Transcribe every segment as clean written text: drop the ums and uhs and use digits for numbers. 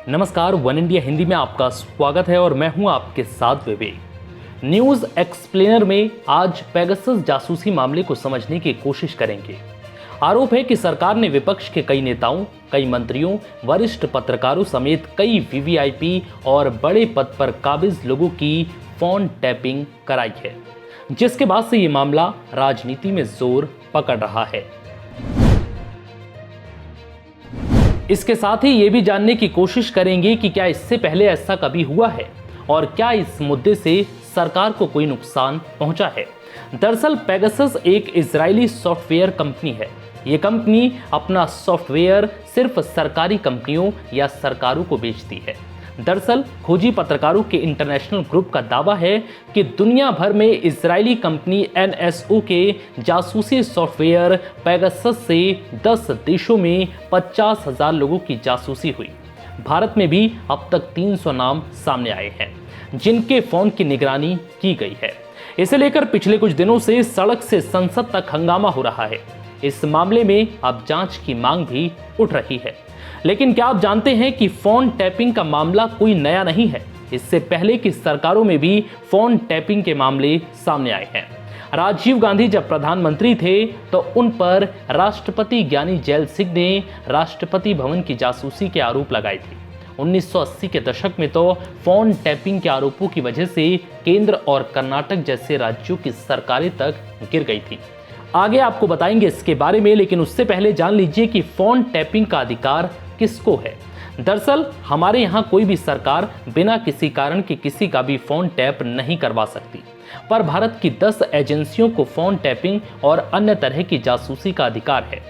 नमस्कार, one India Hindi में आपका स्वागत है और मैं हूं आपके साथ विवेक। न्यूज एक्सप्लेनर में आज पेगासस जासूसी मामले को समझने की कोशिश करेंगे। आरोप है कि सरकार ने विपक्ष के कई नेताओं, कई मंत्रियों, वरिष्ठ पत्रकारों समेत कई वीवीआईपी और बड़े पद पर काबिज लोगों की फोन टैपिंग कराई है, जिसके बाद से ये मामला राजनीति में जोर पकड़ रहा है। इसके साथ ही ये भी जानने की कोशिश करेंगे कि क्या इससे पहले ऐसा कभी हुआ है और क्या इस मुद्दे से सरकार को कोई नुकसान पहुंचा है। दरअसल पेगासस एक इजरायली सॉफ्टवेयर कंपनी है। ये कंपनी अपना सॉफ्टवेयर सिर्फ सरकारी कंपनियों या सरकारों को बेचती है। दरअसल खोजी पत्रकारों के इंटरनेशनल ग्रुप का दावा है कि दुनिया भर में इजरायली कंपनी एनएसओ के जासूसी सॉफ्टवेयर पेगासस से 10 देशों में 50,000 लोगों की जासूसी हुई। भारत में भी अब तक 300 नाम सामने आए हैं जिनके फोन की निगरानी की गई है। इसे लेकर पिछले कुछ दिनों से सड़क से संसद तक हंगामा हो रहा है। इस मामले में अब जांच की मांग भी उठ रही है। लेकिन क्या आप जानते हैं कि फोन टैपिंग का मामला कोई नया नहीं है। इससे पहले की सरकारों में भी फोन टैपिंग के मामले सामने आए हैं। राजीव गांधी जब प्रधानमंत्री थे तो उन पर राष्ट्रपति ज्ञानी जैल सिंह ने राष्ट्रपति भवन की जासूसी के आरोप लगाए थे। 1980 के दशक में तो फोन टैपिंग के आरोपों की वजह से केंद्र और कर्नाटक जैसे राज्यों की सरकारें तक गिर गई थी। आगे आपको बताएंगे इसके बारे में, लेकिन उससे पहले जान लीजिए कि फोन टैपिंग का अधिकार किसको है। दरअसल हमारे यहाँ कोई भी सरकार बिना किसी कारण के किसी का भी फोन टैप नहीं करवा सकती, पर भारत की 10 एजेंसियों को फोन टैपिंग और अन्य तरह की जासूसी का अधिकार है।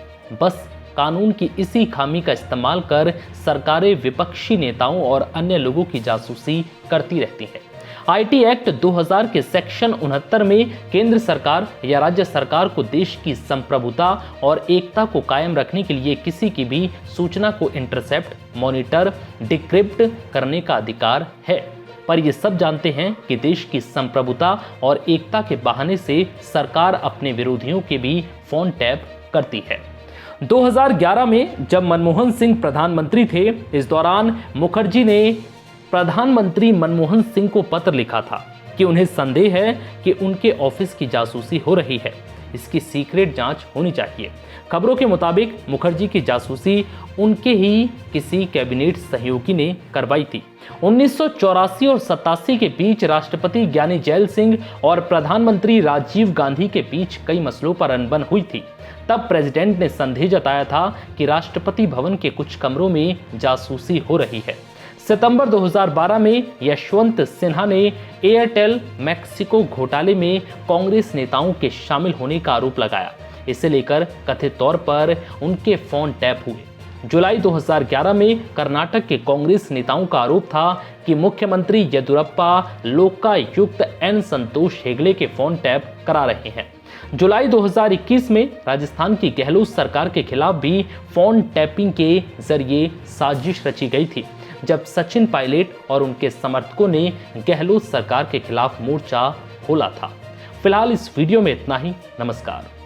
बस कानून की इसी खामी का इस्तेमाल कर सरकारें विपक्षी नेताओं और अन्य लोगों की जासूसी करती रहती हैं। आईटी एक्ट 2000 के सेक्शन 69 में केंद्र सरकार या राज्य सरकार को देश की संप्रभुता और एकता को कायम रखने के लिए किसी की भी सूचना को इंटरसेप्ट, मॉनिटर, डिक्रिप्ट करने का अधिकार है। पर ये सब जानते हैं कि देश की संप्रभुता और एकता के बहाने से सरकार अपने विरोधियों के भी फोन टैप करती है। 2011 में जब मनमोहन सिंह प्रधानमंत्री थे, इस दौरान मुखर्जी ने प्रधानमंत्री मनमोहन सिंह को पत्र लिखा था कि उन्हें संदेह है कि उनके ऑफिस की जासूसी हो रही है, इसकी सीक्रेट जांच होनी चाहिए। खबरों के मुताबिक मुखर्जी की जासूसी उनके ही किसी कैबिनेट सहयोगी ने करवाई थी। 1984 और 87 के बीच राष्ट्रपति ज्ञानी जैल सिंह और प्रधानमंत्री राजीव गांधी के बीच कई मसलों पर अनबन हुई थी। तब प्रेसिडेंट ने संदेह जताया था कि राष्ट्रपति भवन के कुछ कमरों में जासूसी हो रही है। सितंबर 2012 में यशवंत सिन्हा ने एयरटेल मैक्सिको घोटाले में कांग्रेस नेताओं के शामिल होने का आरोप लगाया। इसे लेकर कथित तौर पर उनके फोन टैप हुए। जुलाई 2011 में कर्नाटक के कांग्रेस नेताओं का आरोप था कि मुख्यमंत्री येदियुरप्पा लोकायुक्त एन संतोष हेगड़े के फोन टैप करा रहे हैं। जुलाई 2021 में राजस्थान की गहलोत सरकार के खिलाफ भी फोन टैपिंग के जरिए साजिश रची गई थी, जब सचिन पायलट और उनके समर्थकों ने गहलोत सरकार के खिलाफ मोर्चा खोला था। फिलहाल इस वीडियो में इतना ही। नमस्कार।